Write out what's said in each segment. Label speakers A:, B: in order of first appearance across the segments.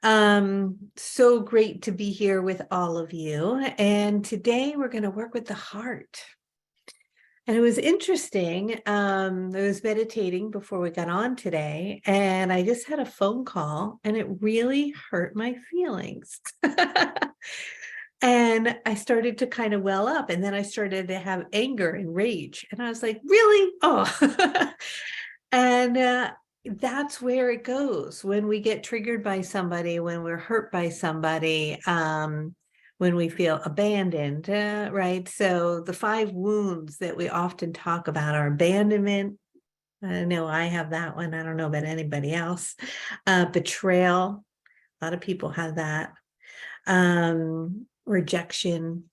A: So great to be here with all of you. And today we're going to work with the heart. And it was interesting. I was meditating before we got on today, and I just had a phone call, and it really hurt my feelings. And I started to kind of well up, and then I started to have anger and rage. And I was like, really? Oh. And that's where it goes when we get triggered by somebody, when we're hurt by somebody, when we feel abandoned, right? So the 5 wounds that we often talk about are abandonment. I know I have that one. I don't know about anybody else. Betrayal. A lot of people have that. Rejection,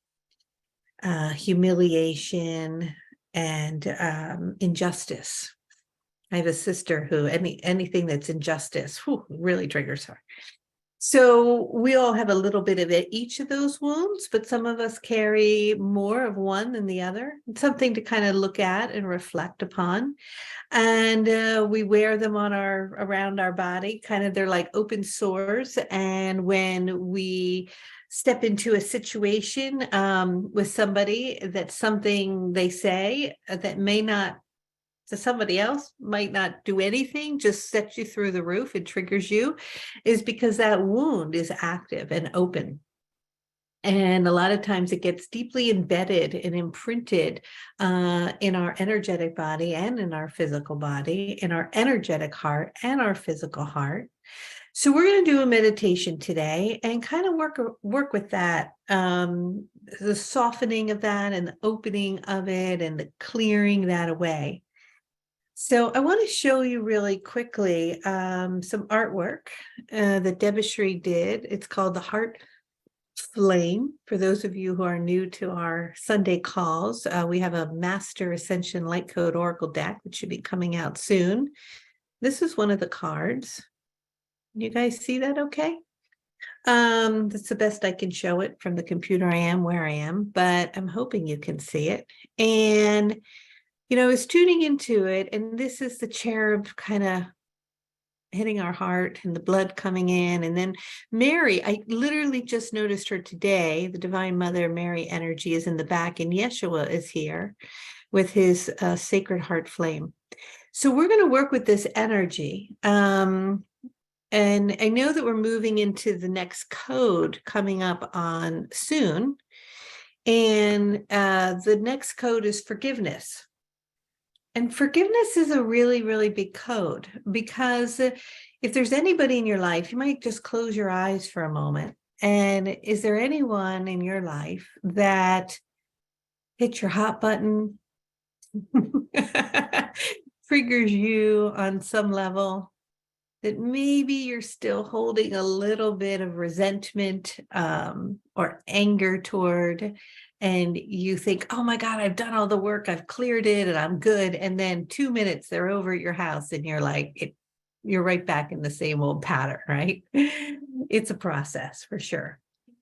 A: humiliation, and injustice. I have a sister who anything that's injustice really triggers her. So we all have a little bit of each of those wounds, but some of us carry more of one than the other. It's something to kind of look at and reflect upon. And we wear them on around our body, kind of they're like open sores. And when we step into a situation with somebody, that's something they say that may not, to somebody else might not do anything, just sets you through the roof, it triggers you, is because that wound is active and open. And a lot of times it gets deeply embedded and imprinted in our energetic body and in our physical body, in our energetic heart and our physical heart. So we're going to do a meditation today and kind of work with that, the softening of that and the opening of it and the clearing that away. So I want to show you really quickly some artwork that Debashri did. It's called the Heart Flame. For those of you who are new to our Sunday calls, we have a Master Ascension Light Code Oracle deck, which should be coming out soon. This is one of the cards. You guys see that okay? That's the best I can show it from the computer. I am where I am, but I'm hoping you can see it. And I was tuning into it, and this is the cherub kind of hitting our heart and the blood coming in. And then Mary, I literally just noticed her today. The Divine Mother Mary energy is in the back, and Yeshua is here with his sacred heart flame. So we're going to work with this energy. And I know that we're moving into the next code coming up on soon. And the next code is forgiveness. And forgiveness is a really, really big code, because if there's anybody in your life, you might just close your eyes for a moment. And is there anyone in your life that hit your hot button, triggers you on some level, that maybe you're still holding a little bit of resentment or anger toward, and you think, oh my God, I've done all the work, I've cleared it, and I'm good. And then 2 minutes, they're over at your house, and you're like, you're right back in the same old pattern, right? It's a process for sure.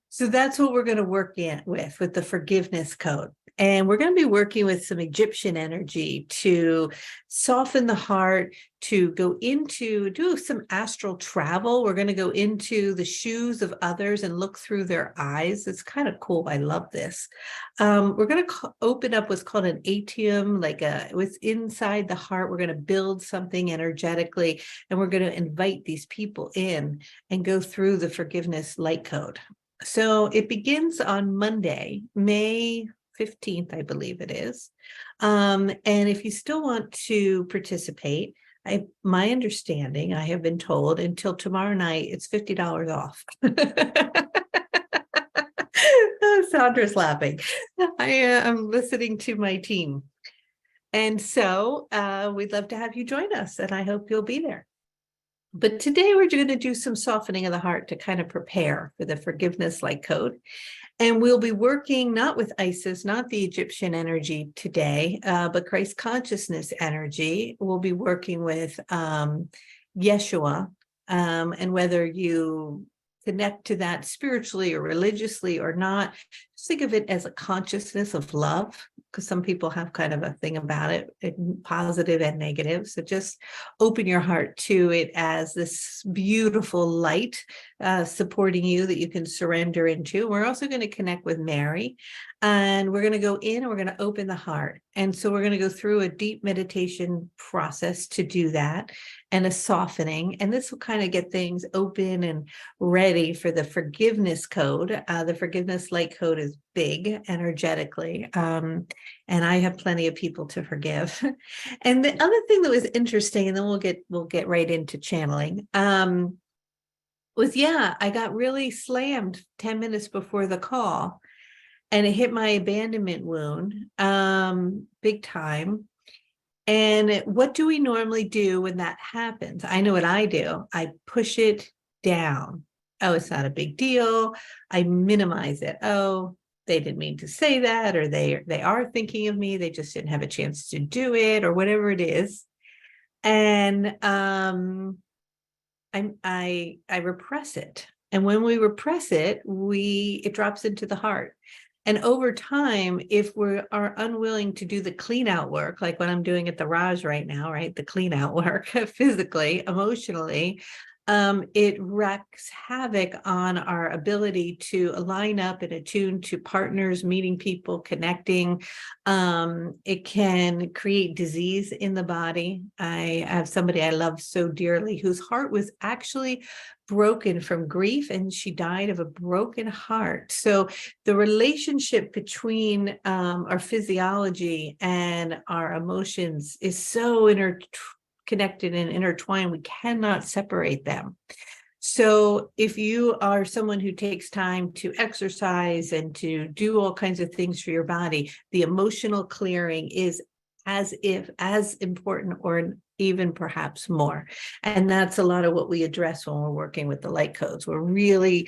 A: So that's what we're going to work with the forgiveness code. And we're going to be working with some Egyptian energy to soften the heart, to do some astral travel. We're going to go into the shoes of others and look through their eyes. It's kind of cool. I love this. We're going to open up what's called an atrium, what's inside the heart. We're going to build something energetically, and we're going to invite these people in and go through the forgiveness light code. So it begins on Monday, May 15th, I believe it is. And if you still want to participate, my understanding, I have been told, until tomorrow night, it's $50 off. Sandra's laughing. I am listening to my team. And so we'd love to have you join us, and I hope you'll be there. But today we're going to do some softening of the heart to kind of prepare for the forgiveness light code. And we'll be working not with Isis, not the Egyptian energy today, but Christ consciousness energy. We'll be working with Yeshua, and whether you connect to that spiritually or religiously or not, just think of it as a consciousness of love. because some people have kind of a thing about it, positive and negative. So just open your heart to it as this beautiful light supporting you that you can surrender into. We're also going to connect with Mary, and we're going to go in and we're going to open the heart. And so we're going to go through a deep meditation process to do that, and a softening. And this will kind of get things open and ready for the forgiveness code. The forgiveness light code is big energetically. And I have plenty of people to forgive. And the other thing that was interesting, and then we'll get right into channeling, was I got really slammed 10 minutes before the call, and it hit my abandonment wound big time. And what do we normally do when that happens? I know what I do. I push it down. Oh, it's not a big deal. I minimize it. Oh, they didn't mean to say that, or they are thinking of me. They just didn't have a chance to do it, or whatever it is. And I repress it. And when we repress it, it drops into the heart. And over time, if we are unwilling to do the clean out work, like what I'm doing at the Raj right now, right? The clean out work physically, emotionally, it wreaks havoc on our ability to align up and attune to partners, meeting people, connecting. It can create disease in the body. I have somebody I love so dearly whose heart was actually broken from grief, and she died of a broken heart. So the relationship between our physiology and our emotions is so interconnected and intertwined. We cannot separate them. So if you are someone who takes time to exercise and to do all kinds of things for your body, the emotional clearing is as important, or even perhaps more. And that's a lot of what we address when we're working with the light codes. We're really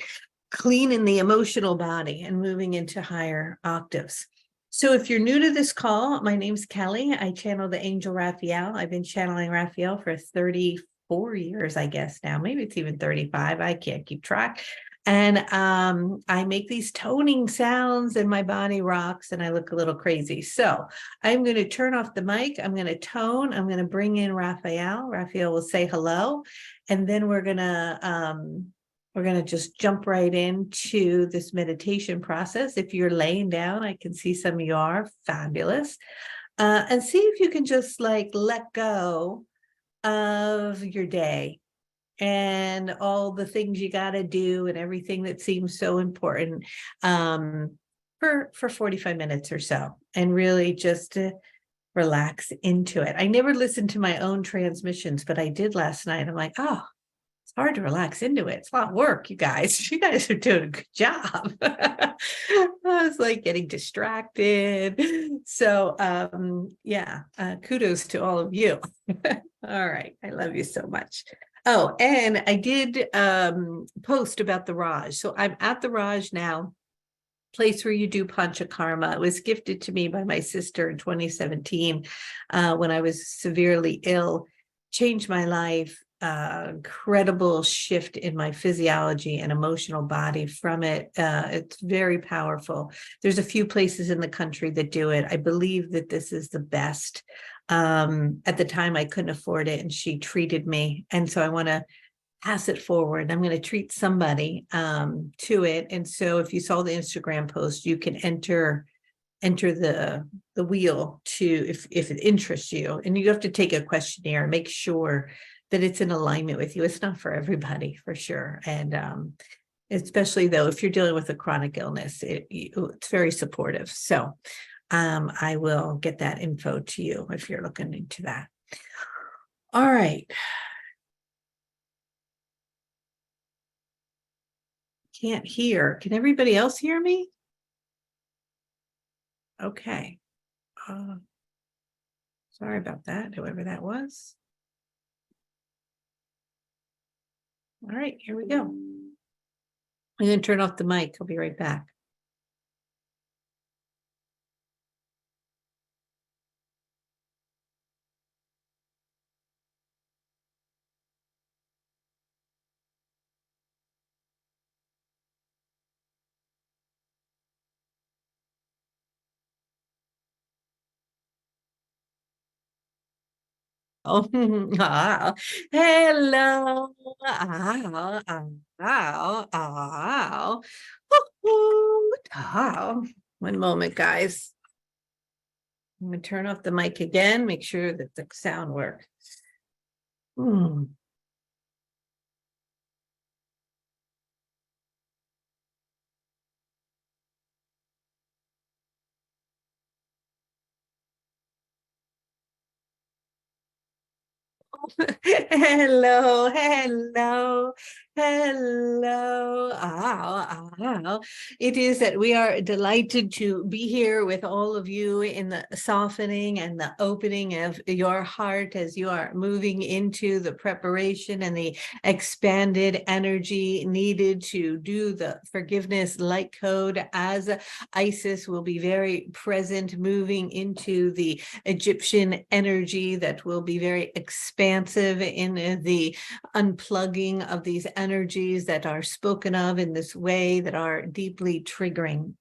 A: cleaning the emotional body and moving into higher octaves. So if you're new to this call, my name's Kelly. I channel the angel Raphael. I've been channeling Raphael for 34 years, I guess now. Maybe it's even 35. I can't keep track. And I make these toning sounds and my body rocks and I look a little crazy. So I'm going to turn off the mic. I'm going to tone. I'm going to bring in Raphael. Raphael will say hello. And then we're going to just jump right into this meditation process. If you're laying down, I can see some of you are fabulous. And see if you can just like let go of your day and all the things you got to do and everything that seems so important for 45 minutes or so, and really just relax into it. I never listened to my own transmissions, but I did last night. I'm like, oh, it's hard to relax into it. It's a lot of work, you guys. You guys are doing a good job. I was like getting distracted. So kudos to all of you. All right. I love you so much. Oh, and I did post about the Raj. So I'm at the Raj now, place where you do panchakarma. It was gifted to me by my sister in 2017 when I was severely ill, changed my life. Incredible shift in my physiology and emotional body from it. It's very powerful. There's a few places in the country that do it. I believe that this is the best. At the time, I couldn't afford it, and she treated me. And so I want to pass it forward. I'm going to treat somebody to it. And so if you saw the Instagram post, you can enter the wheel to if it interests you. And you have to take a questionnaire, make sure that it's in alignment with you. It's not for everybody, for sure. And especially though, if you're dealing with a chronic illness, it's very supportive. So I will get that info to you if you're looking into that. All right. Can't hear. Can everybody else hear me? Okay. Sorry about that, whoever that was. All right, here we go. I'm going to turn off the mic. I'll be right back. Oh, ah, hello. Ow, ow, ow, ow. Ow. One moment, guys. I'm going to turn off the mic again, make sure that the sound works. Hmm. Hello, hello, hello. Ow, ow. It is that we are delighted to be here with all of you in the softening and the opening of your heart as you are moving into the preparation and the expanded energy needed to do the forgiveness light code, as Isis will be very present, moving into the Egyptian energy that will be very expansive in the unplugging of these energies that are spoken of in this way that are deeply triggering.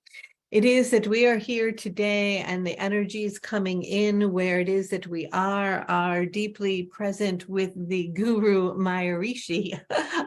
A: It is that we are here today and the energies coming in where it is that we are deeply present with the Guru Maharishi.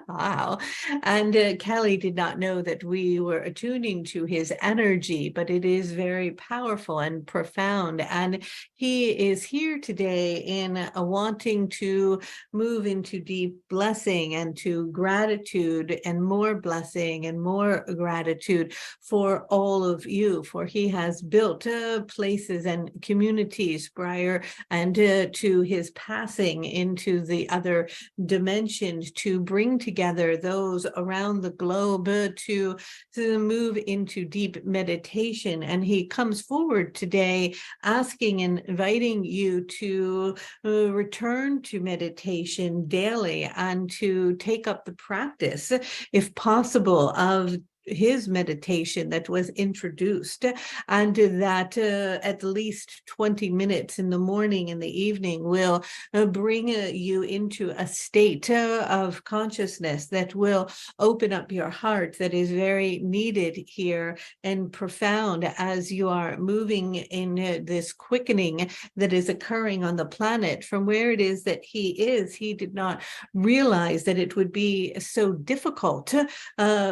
A: Wow. And Kelly did not know that we were attuning to his energy, but it is very powerful and profound. And he is here today in wanting to move into deep blessing and to gratitude and more blessing and more gratitude for all of you, for he has built places and communities prior and to his passing into the other dimensions to bring together those around the globe to move into deep meditation. And he comes forward today asking and inviting you to return to meditation daily and to take up the practice, if possible, of his meditation that was introduced, and that at least 20 minutes in the morning and the evening will bring you into a state of consciousness that will open up your heart, that is very needed here and profound as you are moving in this quickening that is occurring on the planet. From where it is that he is, he did not realize that it would be so difficult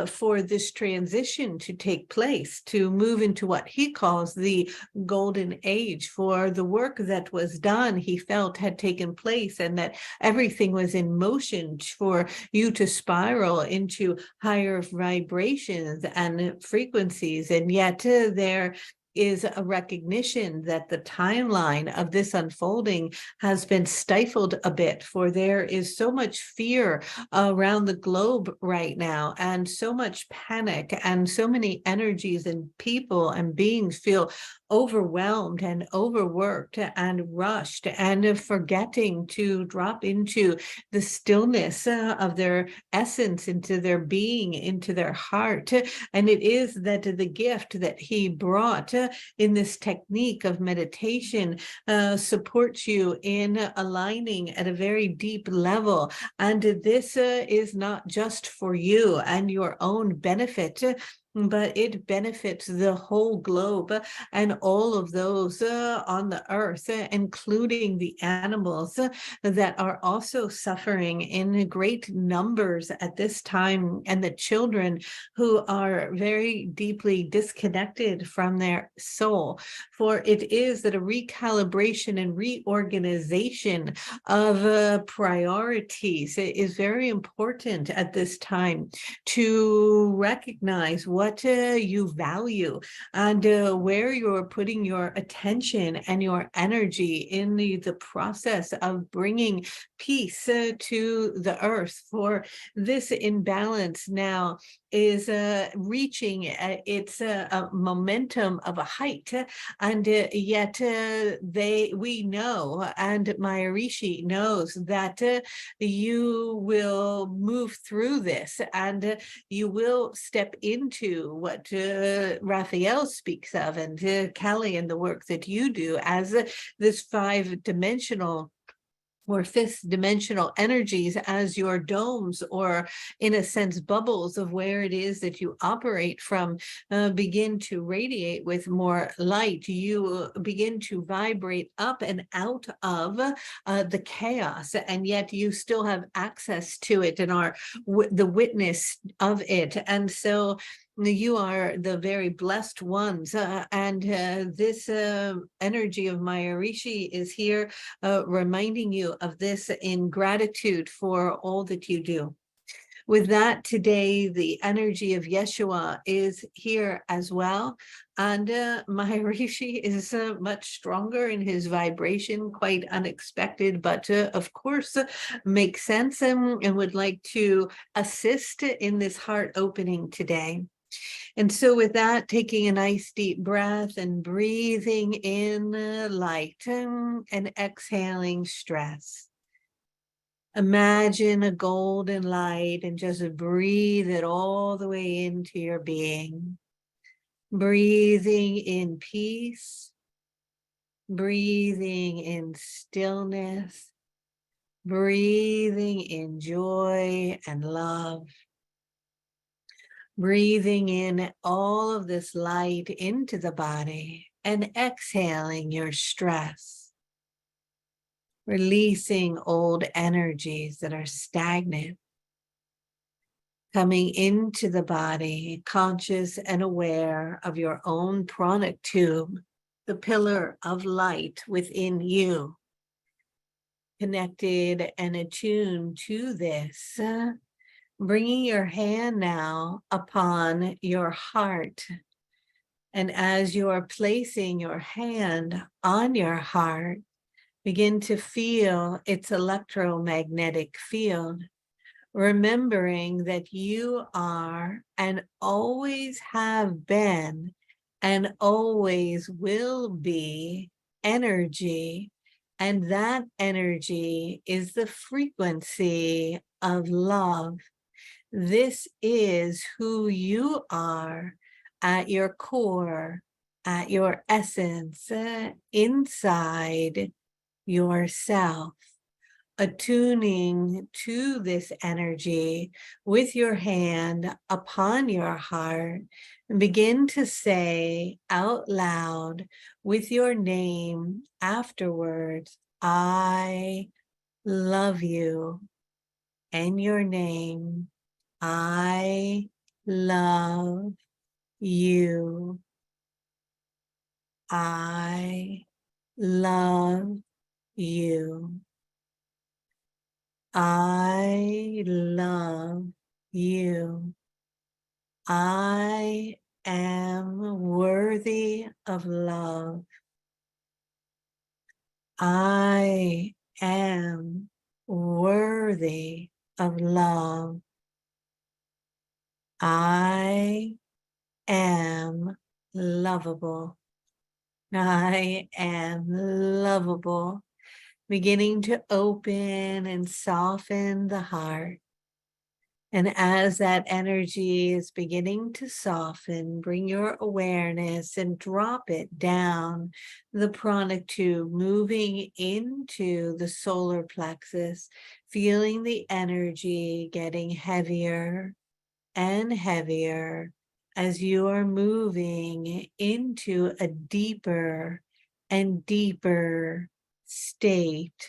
A: for this transition to take place, to move into what he calls the golden age. For the work that was done, he felt had taken place, and that everything was in motion for you to spiral into higher vibrations and frequencies. And yet there is a recognition that the timeline of this unfolding has been stifled a bit, for there is so much fear around the globe right now, and so much panic, and so many energies and people and beings feel overwhelmed and overworked and rushed and forgetting to drop into the stillness of their essence, into their being, into their heart. And it is that the gift that he brought in this technique of meditation supports you in aligning at a very deep level. And this is not just for you and your own benefit, but it benefits the whole globe and all of those on the earth, including the animals that are also suffering in great numbers at this time, and the children who are very deeply disconnected from their soul. For it is that a recalibration and reorganization of priorities is very important at this time, to recognize what you value and where you're putting your attention and your energy in the process of bringing peace to the earth. For this imbalance now is reaching its momentum of a height, and yet we know, and Maharishi knows, that you will move through this, and you will step into what Raphael speaks of, and Kelly, and the work that you do as this 5-dimensional or fifth dimensional energies as your domes, or in a sense bubbles of where it is that you operate from, begin to radiate with more light. You begin to vibrate up and out of the chaos, and yet you still have access to it and are the witness of it. And so you are the very blessed ones, and this energy of Maharishi is here reminding you of this in gratitude for all that you do. With that, today, the energy of Yeshua is here as well. And Maharishi is much stronger in his vibration, quite unexpected, but of course makes sense, and would like to assist in this heart opening today. And so with that, taking a nice deep breath and breathing in light, and exhaling stress. Imagine a golden light and just breathe it all the way into your being. Breathing in peace, breathing in stillness, breathing in joy and love. Breathing in all of this light into the body and exhaling your stress. Releasing old energies that are stagnant. Coming into the body, conscious and aware of your own pranic tube, the pillar of light within you. Connected and attuned to this. Bringing your hand now upon your heart. And as you are placing your hand on your heart, begin to feel its electromagnetic field, remembering that you are and always have been and always will be energy. And that energy is the frequency of love. This is who you are at your core, at your essence, inside yourself. Attuning to this energy with your hand upon your heart, and begin to say out loud with your name afterwards, I love you, and your name. I love you. I love you. I love you. I am worthy of love. I am worthy of love. I am lovable. I am lovable. Beginning to open and soften the heart. And as that energy is beginning to soften, bring your awareness and drop it down the pranic tube, moving into the solar plexus, feeling the energy getting heavier and heavier as you are moving into a deeper and deeper state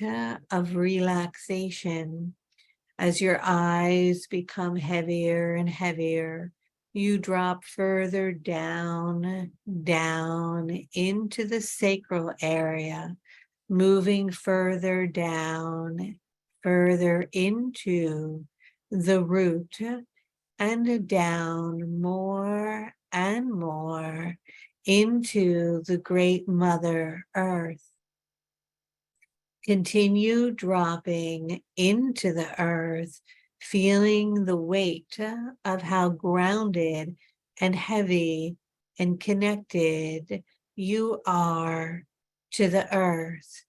A: of relaxation. As your eyes become heavier and heavier, you drop further down, down into the sacral area, moving further down, further into the root, and down more and more into the great Mother Earth. Continue dropping into the earth, feeling the weight of how grounded and heavy and connected you are to the earth.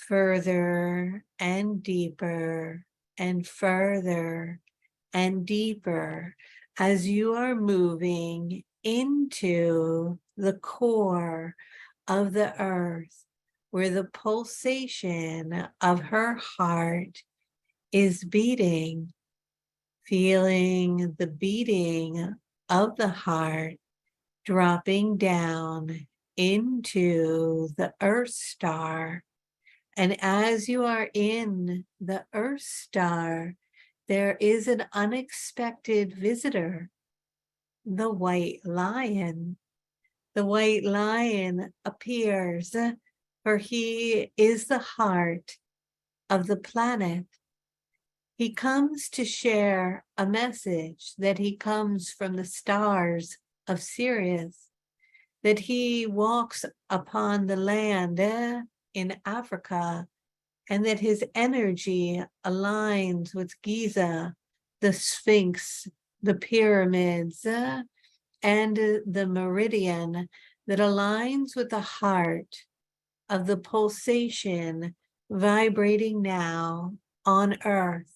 A: Further and deeper and further and deeper as you are moving into the core of the earth, where the pulsation of her heart is beating, feeling the beating of the heart dropping down into the Earth Star. And as you are in the Earth Star, there is an unexpected visitor, the white lion. The white lion appears, for he is the heart of the planet. He comes to share a message that he comes from the stars of Sirius, that he walks upon the land in Africa, and that his energy aligns with Giza, the Sphinx, the pyramids, and the meridian that aligns with the heart of the pulsation vibrating now on Earth.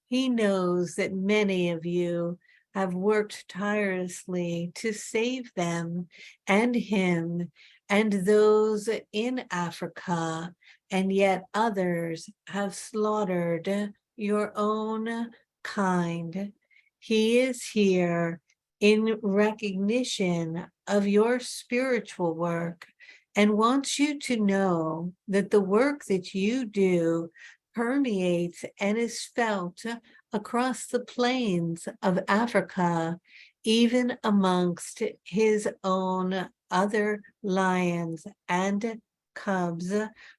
A: He knows that many of you have worked tirelessly to save them and him and those in Africa, and yet others have slaughtered your own kind. He is here in recognition of your spiritual work and wants you to know that the work that you do permeates and is felt across the plains of Africa, even amongst his own other lions and cubs,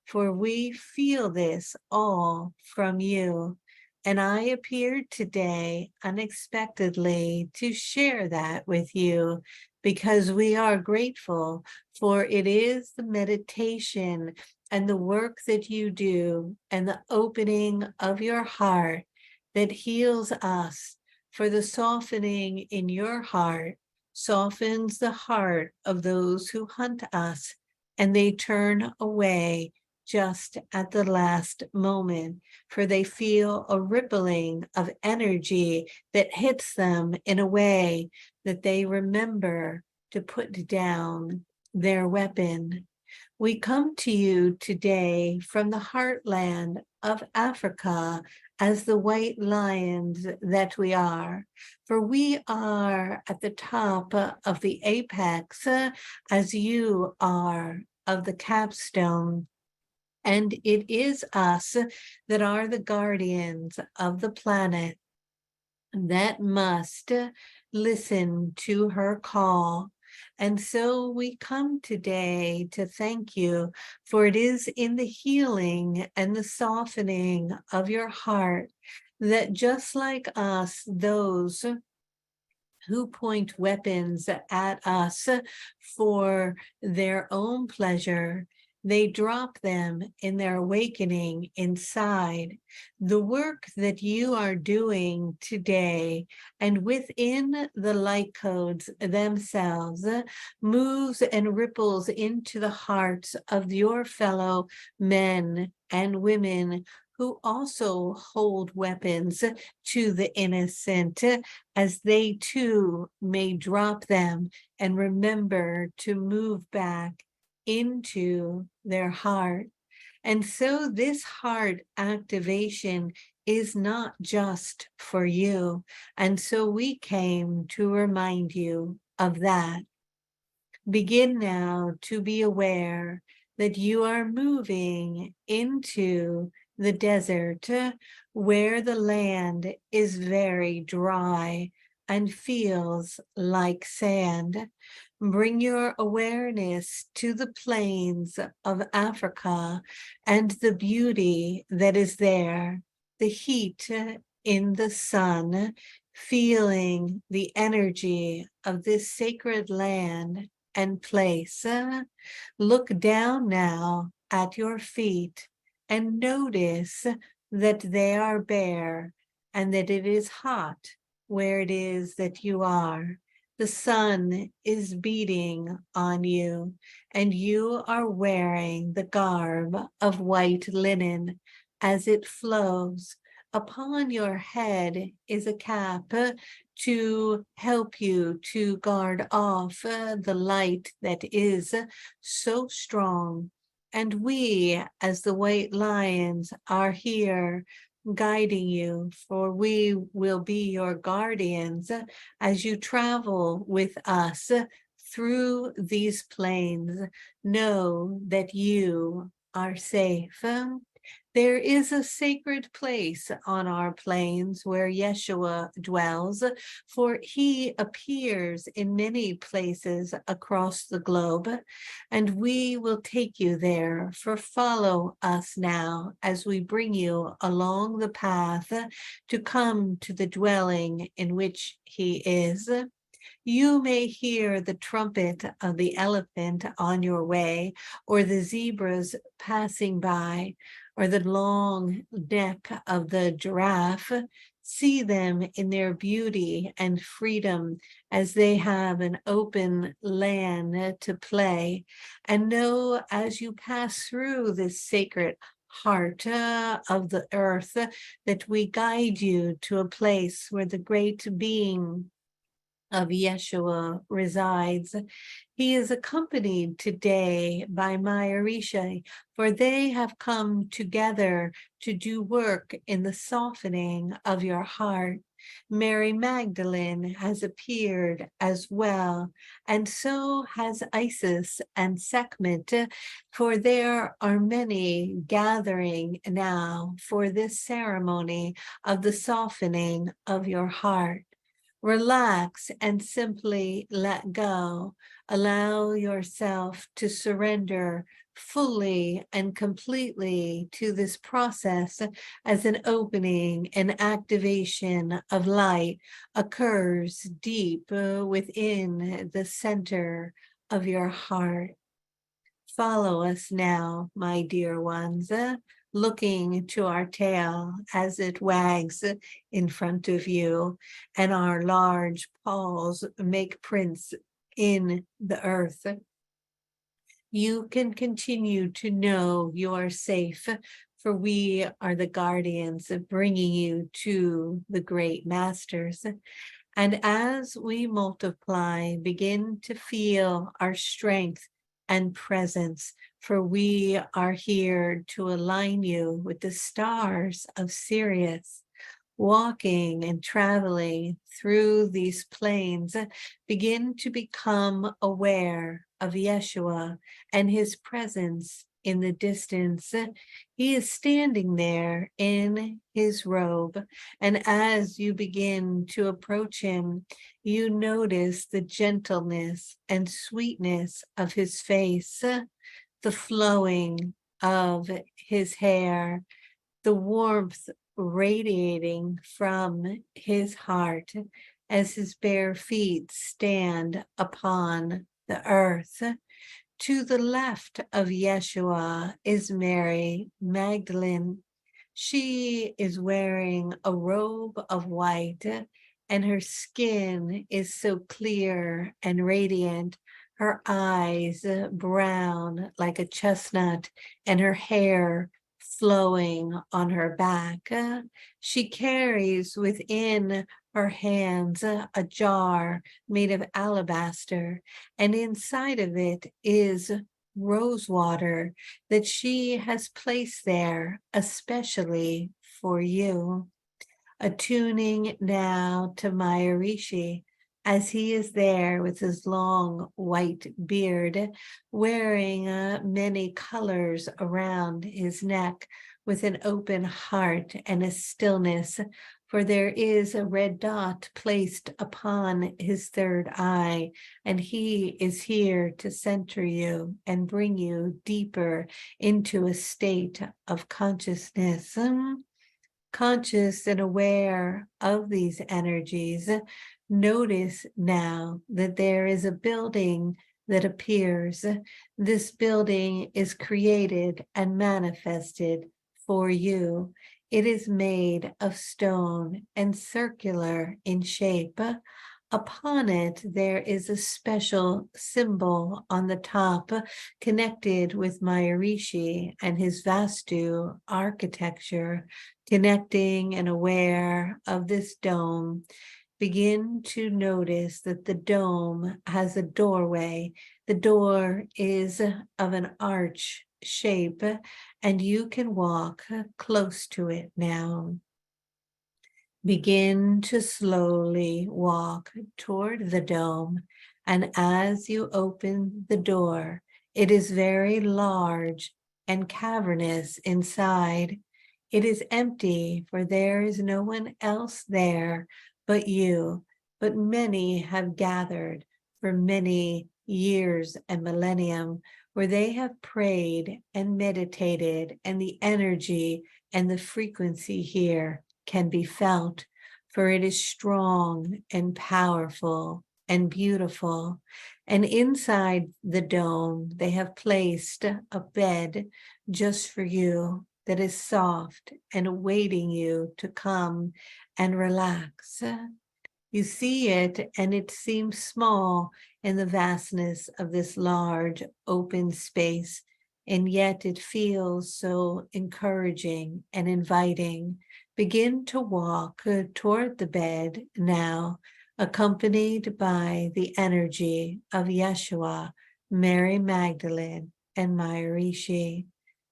A: for we feel this all from you. And I appeared today unexpectedly to share that with you because we are grateful, for it is the meditation and the work that you do and the opening of your heart that heals us. For the softening in your heart softens the heart of those who hunt us, and they turn away just at the last moment, for they feel a rippling of energy that hits them in a way that they remember to put down their weapon. We come to you today from the heartland of Africa as the white lions that we are, for we are at the top of the apex as you are of the capstone. And it is us that are the guardians of the planet that must listen to her call. And so we come today to thank you, for it is in the healing and the softening of your heart that, just like us, those who point weapons at us for their own pleasure, they drop them in their awakening inside. The work that you are doing today and within the light codes themselves moves and ripples into the hearts of your fellow men and women who also hold weapons to the innocent, as they too may drop them and remember to move back into their heart. And so this heart activation is not just for you. And so we came to remind you of that. Begin now to be aware that you are moving into the desert, where the land is very dry and feels like sand. Bring your awareness to the plains of Africa and the beauty that is there, the heat in the sun, feeling the energy of this sacred land and place. Look down now at your feet and notice that they are bare and that it is hot where it is that you are. The sun is beating on you, and you are wearing the garb of white linen as it flows. Upon your head is a cap to help you to guard off the light that is so strong. And we, as the white lions, are here guiding you, for we will be your guardians as you travel with us through these plains. Know that you are safe. There is a sacred place on our plains where Yeshua dwells, for he appears in many places across the globe, and we will take you there. For follow us now as we bring you along the path to come to the dwelling in which he is. You may hear the trumpet of the elephant on your way, or the zebras passing by, or the long neck of the giraffe. See them in their beauty and freedom as they have an open land to play. And know as you pass through this sacred heart of the earth that we guide you to a place where the great being of Yeshua resides. He is accompanied today by Maharishi, for they have come together to do work in the softening of your heart. Mary Magdalene has appeared as well, and so has Isis and Sekhmet, for there are many gathering now for this ceremony of the softening of your heart. Relax and simply let go. Allow yourself to surrender fully and completely to this process as an opening and activation of light occurs deep within the center of your heart. Follow us now, my dear ones, looking to our tail as it wags in front of you, and our large paws make prints in the earth. You can continue to know you are safe, for we are the guardians of bringing you to the great masters. And as we multiply, begin to feel our strength and presence, for we are here to align you with the stars of Sirius. Walking and traveling through these plains, begin to become aware of Yeshua and his presence in the distance. He is standing there in his robe, and as you begin to approach him, you notice the gentleness and sweetness of his face, the flowing of his hair, the warmth radiating from his heart as his bare feet stand upon the earth. To the left of Yeshua is Mary Magdalene. She is wearing a robe of white, and her skin is so clear and radiant. Her eyes brown like a chestnut, and her hair flowing on her back. She carries within her hands a jar made of alabaster, and inside of it is rose water that she has placed there especially for you. Attuning now to Maharishi as he is there with his long white beard, wearing many colors around his neck, with an open heart and a stillness, for there is a red dot placed upon his third eye, and he is here to center you and bring you deeper into a state of consciousness. Conscious and aware of these energies, notice now that there is a building that appears. This building is created and manifested for you. It is made of stone and circular in shape. Upon it, there is a special symbol on the top connected with Maharishi and his Vastu architecture. Connecting and aware of this dome, begin to notice that the dome has a doorway. The door is of an arch shape, and you can walk close to it now. Begin to slowly walk toward the dome, and as you open the door, it is very large and cavernous inside. It is empty, for there is no one else there but you, but many have gathered for many years and millennium, where they have prayed and meditated, and the energy and the frequency here can be felt, for it is strong and powerful and beautiful. And inside the dome, they have placed a bed just for you that is soft and awaiting you to come and relax. You see it, and it seems small in the vastness of this large open space, and yet it feels so encouraging and inviting. Begin to walk toward the bed now, accompanied by the energy of Yeshua, Mary Magdalene, and Maharishi.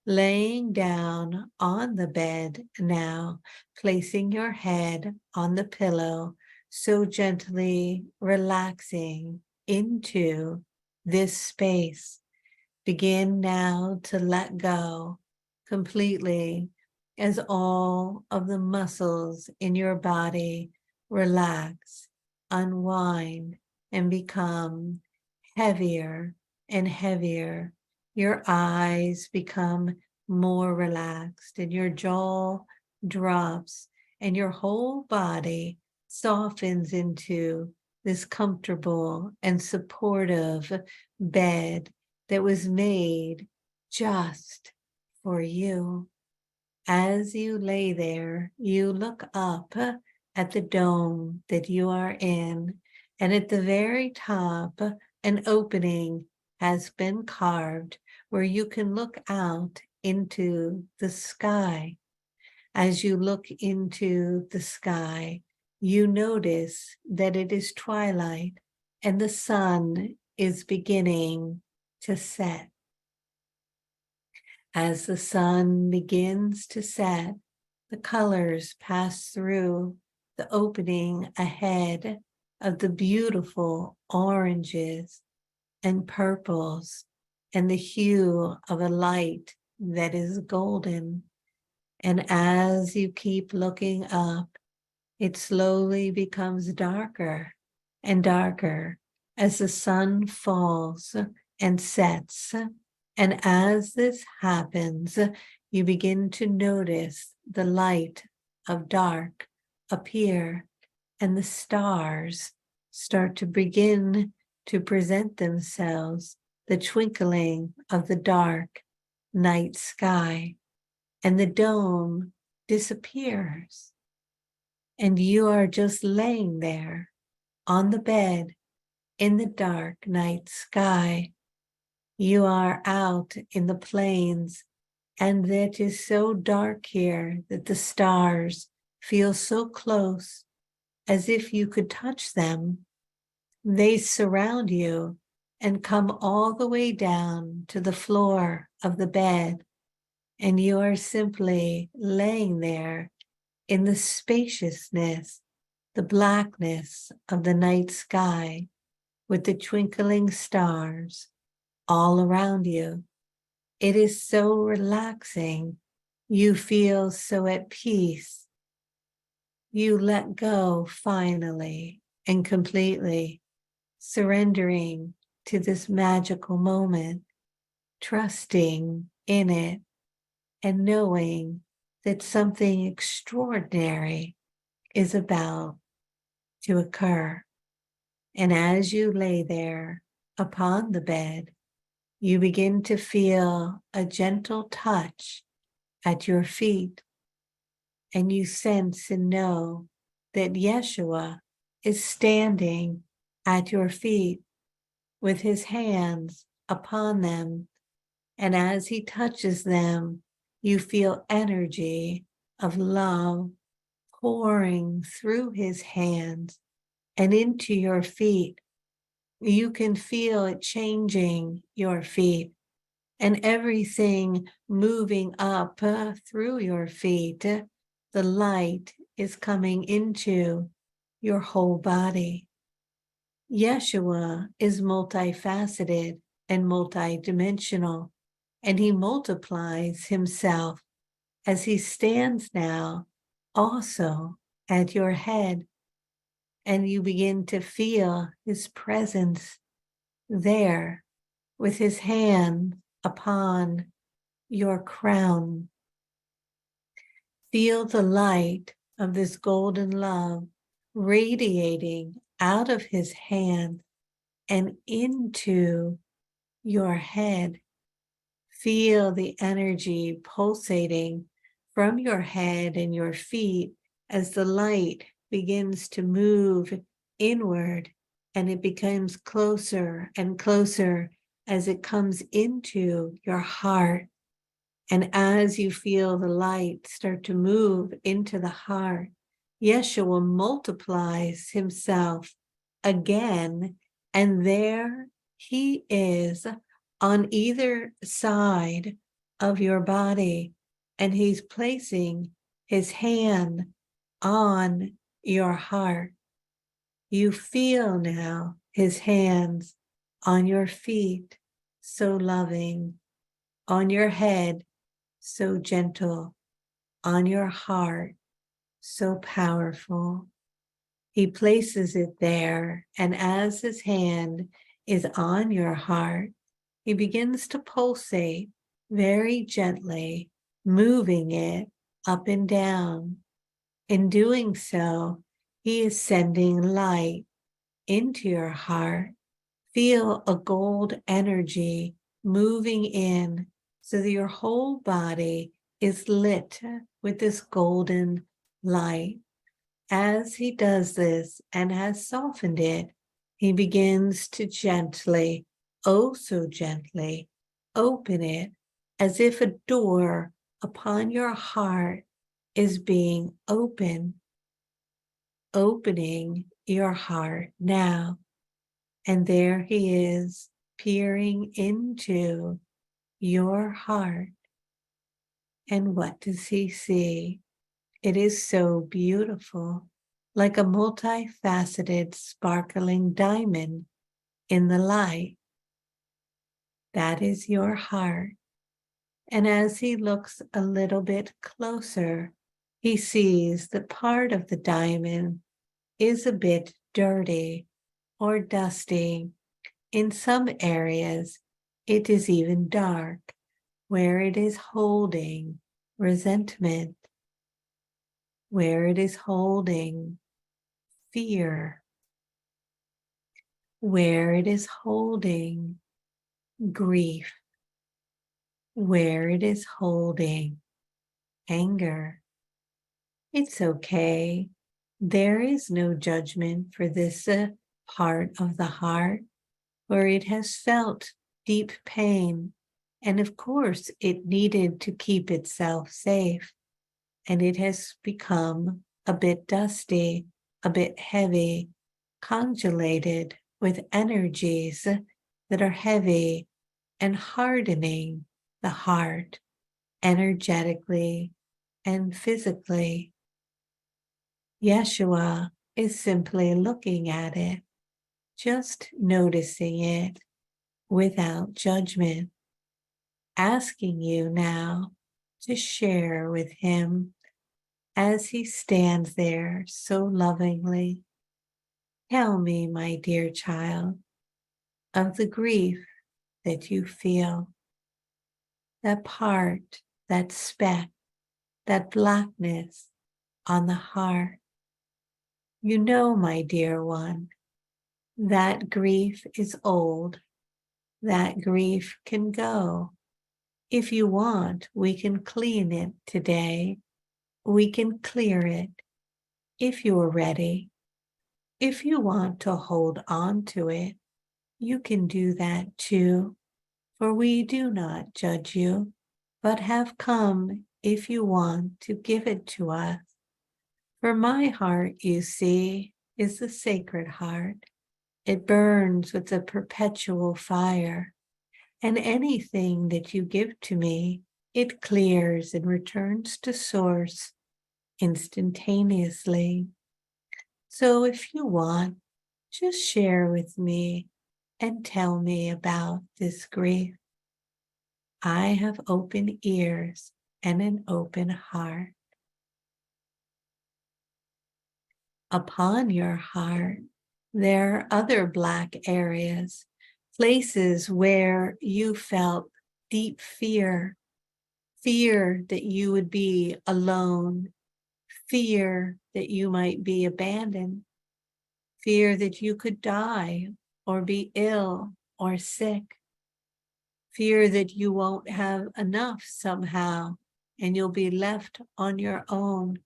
A: Laying down on the bed now, placing your head on the pillow, so gently relaxing into this space. Begin now to let go completely as all of the muscles in your body relax, unwind, and become heavier and heavier. Your eyes become more relaxed, and your jaw drops, and your whole body softens into this comfortable and supportive bed that was made just for you. As you lay there, you look up at the dome that you are in, and at the very top, an opening has been carved where you can look out into the sky. As you look into the sky, you notice that it is twilight and the sun is beginning to set. As the sun begins to set, the colors pass through the opening ahead of the beautiful oranges and purples and the hue of a light that is golden. And as you keep looking up, it slowly becomes darker and darker as the sun falls and sets. And as this happens, you begin to notice the light of dark appear, and the stars start to begin to present themselves, the twinkling of the dark night sky, and the dome disappears. And you are just laying there on the bed in the dark night sky. You are out in the plains, and it is so dark here that the stars feel so close, as if you could touch them. They surround you and come all the way down to the floor of the bed, and you are simply laying there in the spaciousness, the blackness of the night sky, with the twinkling stars all around you. It is so relaxing. You feel so at peace. You let go finally and completely, surrendering to this magical moment, trusting in it, and knowing that something extraordinary is about to occur. And as you lay there upon the bed, you begin to feel a gentle touch at your feet, and you sense and know that Yeshua is standing at your feet with his hands upon them. And as he touches them, you feel energy of love pouring through his hands and into your feet. You can feel it changing your feet and everything moving up through your feet. The light is coming into your whole body. Yeshua is multifaceted and multidimensional, and he multiplies himself as he stands now also at your head, and you begin to feel his presence there with his hand upon your crown. Feel the light of this golden love radiating out of his hand and into your head. Feel the energy pulsating from your head and your feet as the light begins to move inward, and it becomes closer and closer as it comes into your heart. And as you feel the light start to move into the heart, Yeshua multiplies himself again, and there he is on either side of your body, and he's placing his hand on your heart. You feel now his hands on your feet, so loving, on your head, so gentle, on your heart, so powerful. He places it there, and as his hand is on your heart, he begins to pulsate very gently, moving it up and down. In doing so, he is sending light into your heart. Feel a gold energy moving in so that your whole body is lit with this golden light. As he does this and has softened it, he begins to gently, oh so gently, open it as if a door upon your heart is being opened, opening your heart now. And there he is, peering into your heart. And what does he see? It is so beautiful, like a multifaceted, sparkling diamond in the light. That is your heart. And as he looks a little bit closer, he sees that part of the diamond is a bit dirty or dusty. In some areas, it is even dark, where it is holding resentment, where it is holding fear, where it is holding grief, where it is holding anger. It's okay. There is no judgment for this part of the heart, where it has felt deep pain. And of course, it needed to keep itself safe. And it has become a bit dusty, a bit heavy, congealated with energies that are heavy and hardening the heart energetically and physically. Yeshua is simply looking at it, just noticing it without judgment, asking you now to share with him as he stands there so lovingly. Tell me, my dear child, of the grief that you feel, that part, that speck, that blackness on the heart. You know, my dear one, that grief is old. That grief can go. If you want, we can clean it today. We can clear it if you are ready. If you want to hold on to it, you can do that too, for we do not judge you, but have come if you want to give it to us. For my heart, you see, is the sacred heart. It burns with a perpetual fire. And anything that you give to me, it clears and returns to source instantaneously. So if you want, just share with me and tell me about this grief. I have open ears and an open heart. Upon your heart, there are other black areas, places where you felt deep fear, fear that you would be alone, fear that you might be abandoned, fear that you could die or be ill or sick, fear that you won't have enough somehow and you'll be left on your own.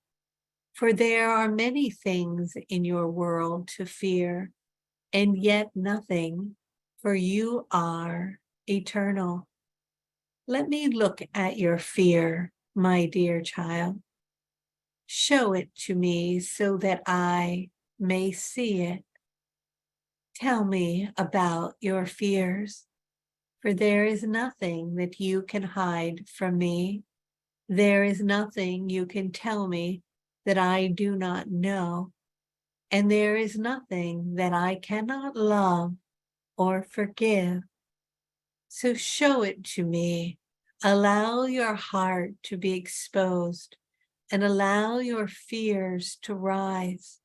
A: For there are many things in your world to fear, and yet nothing, for you are eternal. Let me look at your fear, my dear child. Show it to me so that I may see it. Tell me about your fears, for there is nothing that you can hide from me. There is nothing you can tell me that I do not know, and there is nothing that I cannot love or forgive. So show it to me. Allow your heart to be exposed and allow your fears to rise.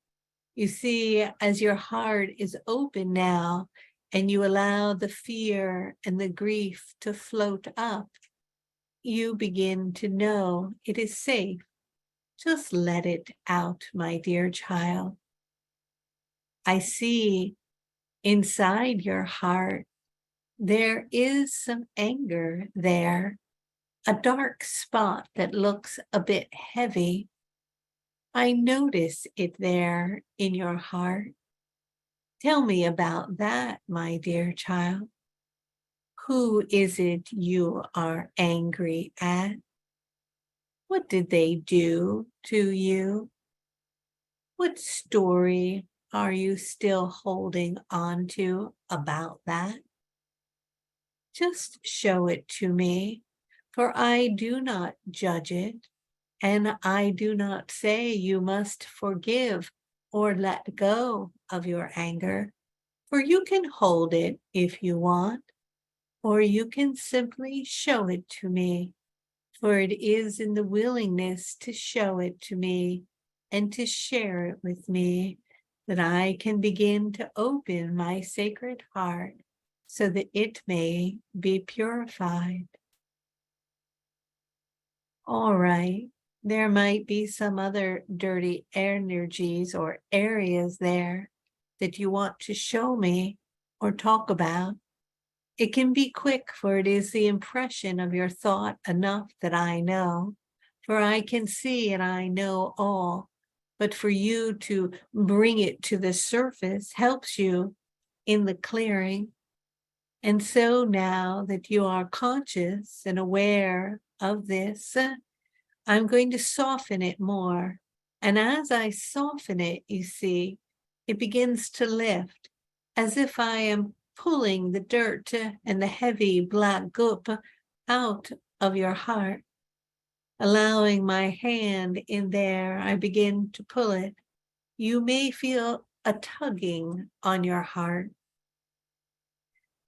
A: You see, as your heart is open now and you allow the fear and the grief to float up, you begin to know it is safe. Just let it out, my dear child. I see inside your heart, there is some anger there, a dark spot that looks a bit heavy. I notice it there in your heart. Tell me about that, my dear child. Who is it you are angry at? What did they do to you? What story are you still holding on to about that? Just show it to me, for I do not judge it, and I do not say you must forgive or let go of your anger, for you can hold it if you want, or you can simply show it to me, for it is in the willingness to show it to me and to share it with me that I can begin to open my sacred heart so that it may be purified. All right, there might be some other dirty energies or areas there that you want to show me or talk about. It can be quick, for it is the impression of your thought enough that I know, for I can see and I know all. But for you to bring it to the surface helps you in the clearing. And so now that you are conscious and aware of this, I'm going to soften it more. And as I soften it, you see, it begins to lift as if I am pulling the dirt and the heavy black goop out of your heart. Allowing my hand in there, I begin to pull it. You may feel a tugging on your heart.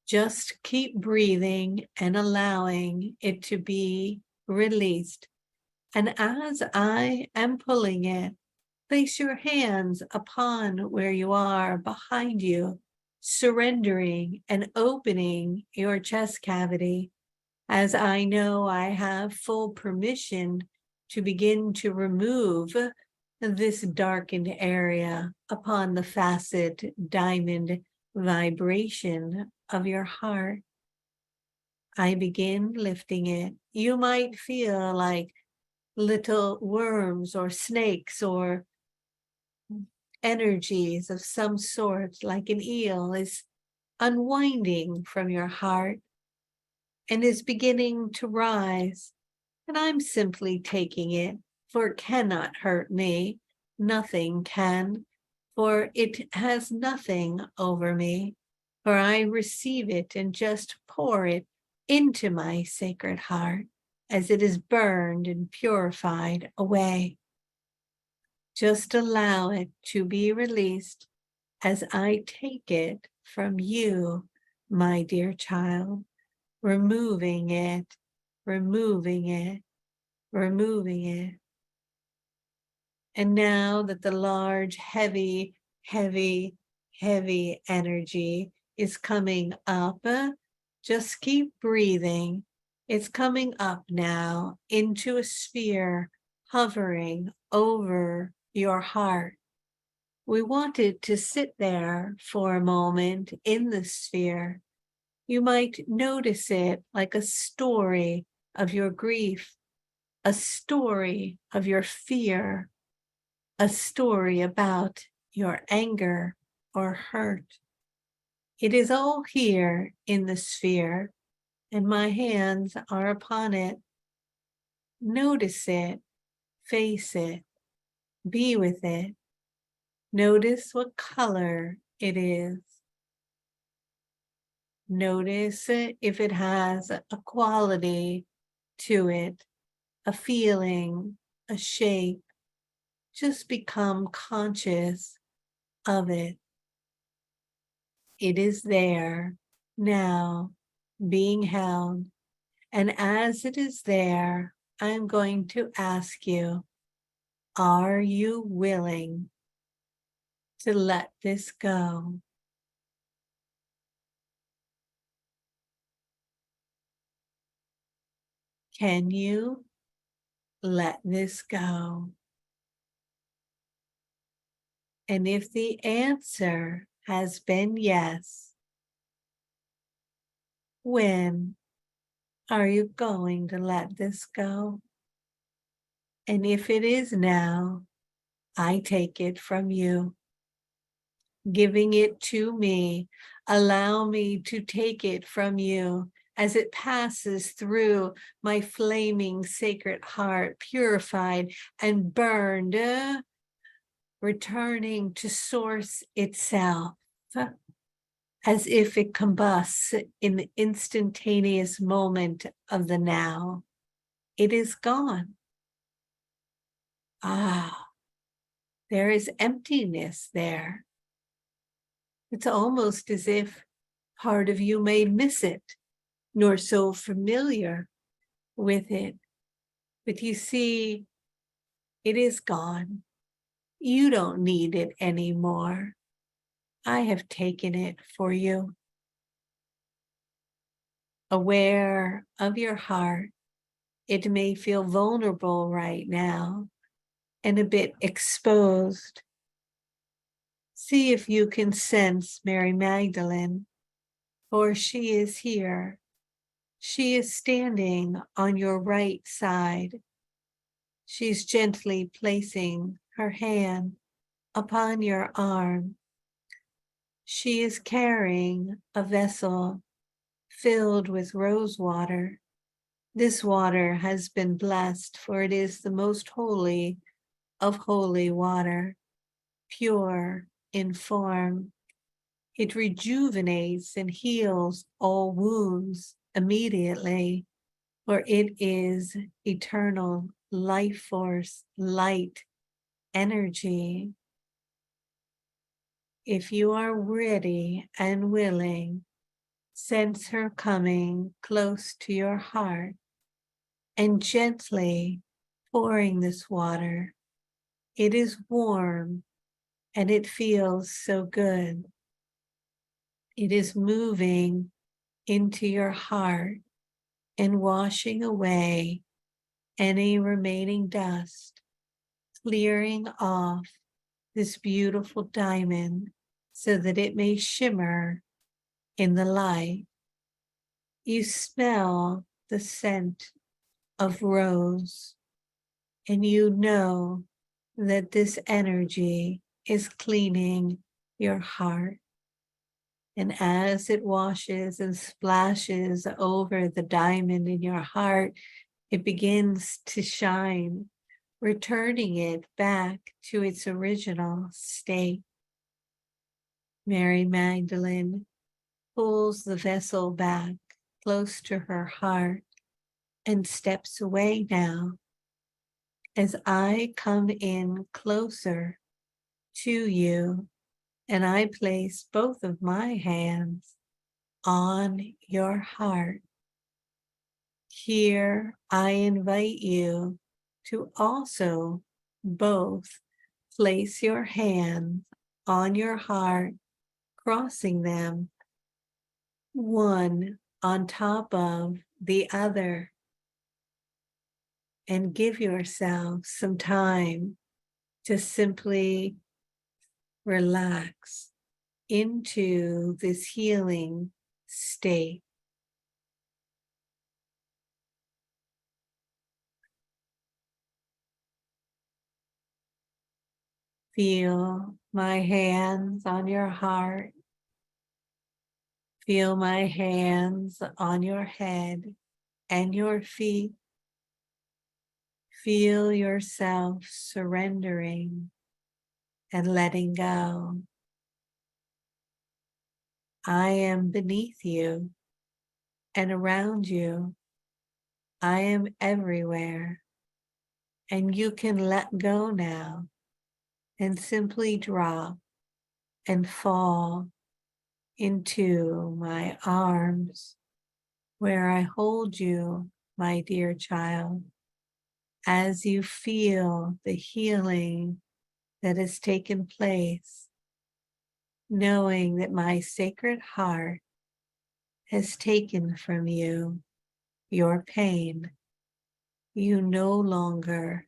A: Just keep breathing and allowing it to be released. And as I am pulling it, place your hands upon where you are behind you, surrendering and opening your chest cavity, as I know I have full permission to begin to remove this darkened area upon the facet diamond vibration of your heart. I begin lifting it. You might feel like little worms or snakes or energies of some sort, like an eel, is unwinding from your heart and is beginning to rise. And I'm simply taking it, for it cannot hurt me. Nothing can, for it has nothing over me. For I receive it and just pour it into my sacred heart as it is burned and purified away. Just allow it to be released as I take it from you, my dear child, removing it, removing it, removing it. And now that the large, heavy, heavy, heavy energy is coming up, just keep breathing. It's coming up now into a sphere hovering over your heart. We want it to sit there for a moment in the sphere. You might notice it like a story of your grief, a story of your fear, a story about your anger or hurt. It is all here in the sphere, and my hands are upon it. Notice it, face it, be with it. Notice what color it is. Notice if it has a quality to it, a feeling, a shape. Just become conscious of it. It is there now, being held. And as it is there, I'm going to ask you, are you willing to let this go? Can you let this go? And if the answer has been yes, when are you going to let this go? And if it is now, I take it from you, giving it to me. Allow me to take it from you as it passes through my flaming sacred heart, purified and burned, returning to source itself, as if it combusts in the instantaneous moment of the now. It is gone. Ah, there is emptiness there. It's almost as if part of you may miss it, nor so familiar with it. But you see, it is gone. You don't need it anymore. I have taken it for you. Aware of your heart, it may feel vulnerable right now and a bit exposed. See if you can sense Mary Magdalene, for she is here. She is standing on your right side. She's gently placing her hand upon your arm. She is carrying a vessel filled with rose water. This water has been blessed, for it is the most holy of holy water, pure in form. It rejuvenates and heals all wounds immediately, for it is eternal life force, light, energy. If you are ready and willing, sense her coming close to your heart and gently pouring this water. It is warm and it feels so good. It is moving into your heart and washing away any remaining dust, clearing off this beautiful diamond so that it may shimmer in the light. You smell the scent of rose, and you know that this energy is cleaning your heart. And as it washes and splashes over the diamond in your heart, it begins to shine, returning it back to its original state. Mary Magdalene pulls the vessel back close to her heart and steps away now as I come in closer to you and I place both of my hands on your heart. Here, I invite you to also both place your hands on your heart, crossing them one on top of the other, and give yourself some time to simply relax into this healing state. Feel my hands on your heart. Feel my hands on your head and your feet. Feel yourself surrendering and letting go. I am beneath you and around you. I am everywhere, and you can let go now and simply drop and fall into my arms where I hold you, my dear child, as you feel the healing that has taken place, knowing that my sacred heart has taken from you your pain. You no longer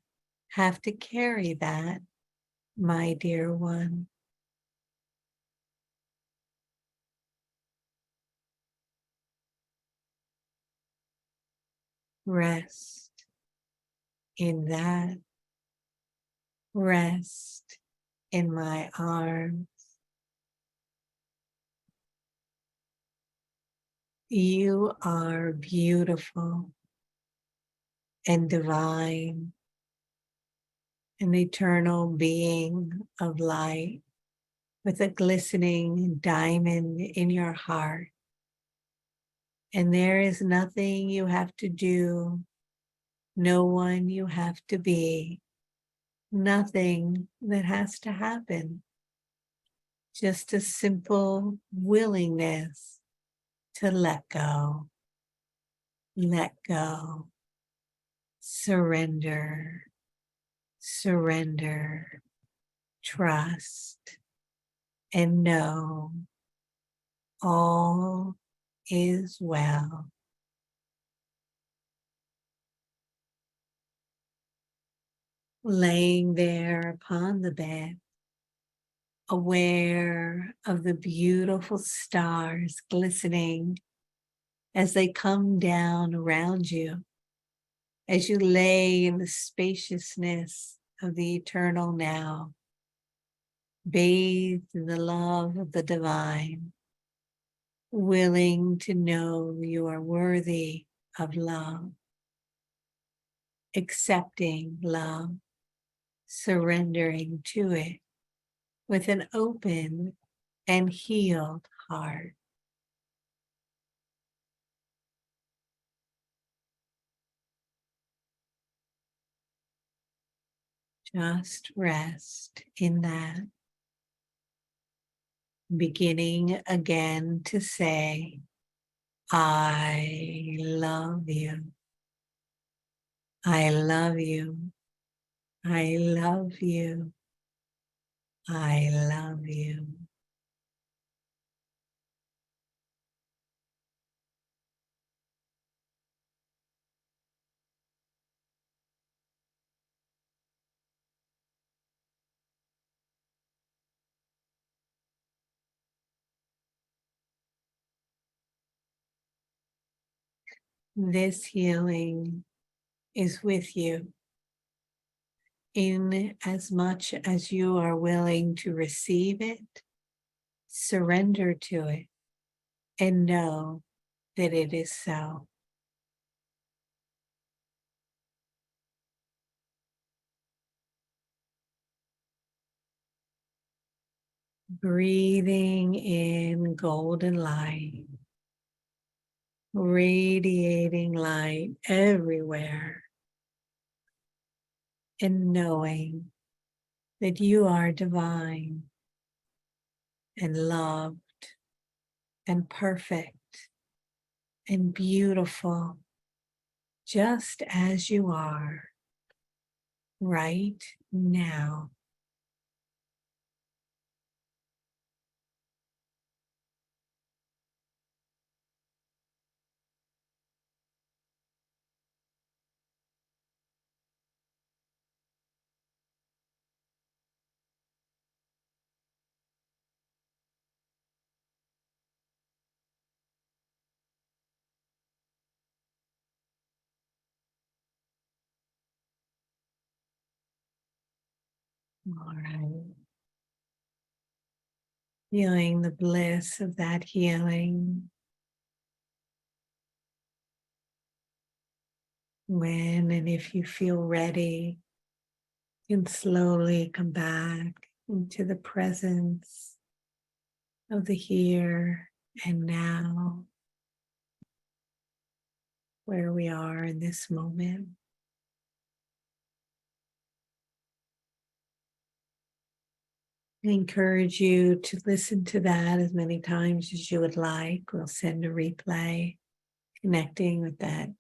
A: have to carry that, my dear one. Rest in that. Rest in my arms. You are beautiful and divine, an eternal being of light with a glistening diamond in your heart. And there is nothing you have to do, no one you have to be, nothing that has to happen. Just a simple willingness to let go, surrender, surrender, trust, and know all is well. Laying there upon the bed, aware of the beautiful stars glistening as they come down around you, as you lay in the spaciousness of the eternal now, bathed in the love of the divine, willing to know you are worthy of love, accepting love, surrendering to it with an open and healed heart. Just rest in that, beginning again to say, I love you. I love you. I love you. I love you. This healing is with you in as much as you are willing to receive it, surrender to it, and know that it is so. Breathing in golden light radiating light everywhere, and knowing that you are divine and loved and perfect and beautiful, just as you are right now. All right. Feeling the bliss of that healing. When and if you feel ready, you can slowly come back into the presence of the here and now, where we are in this moment. I encourage you to listen to that as many times as you would like. We'll send a replay connecting with that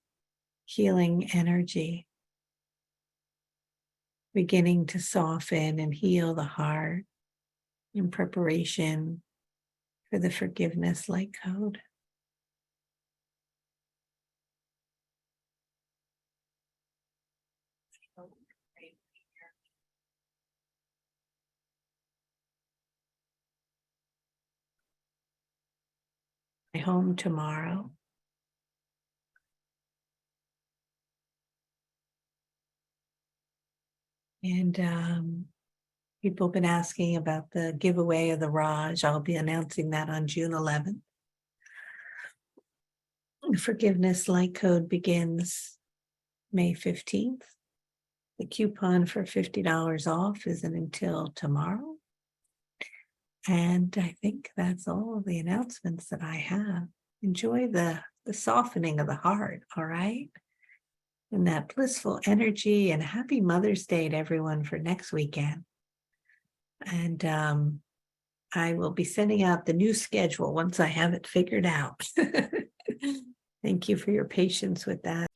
A: healing energy, beginning to soften and heal the heart in preparation for the forgiveness light code. Home tomorrow. And people have been asking about the giveaway of the Raj. I'll be announcing that on June 11th. The forgiveness light code begins May 15th. The coupon for $50 off isn't until tomorrow. And I think that's all of the announcements that I have. Enjoy the softening of the heart, all right? And that blissful energy, and happy Mother's Day to everyone for next weekend. And I will be sending out the new schedule once I have it figured out. Thank you for your patience with that.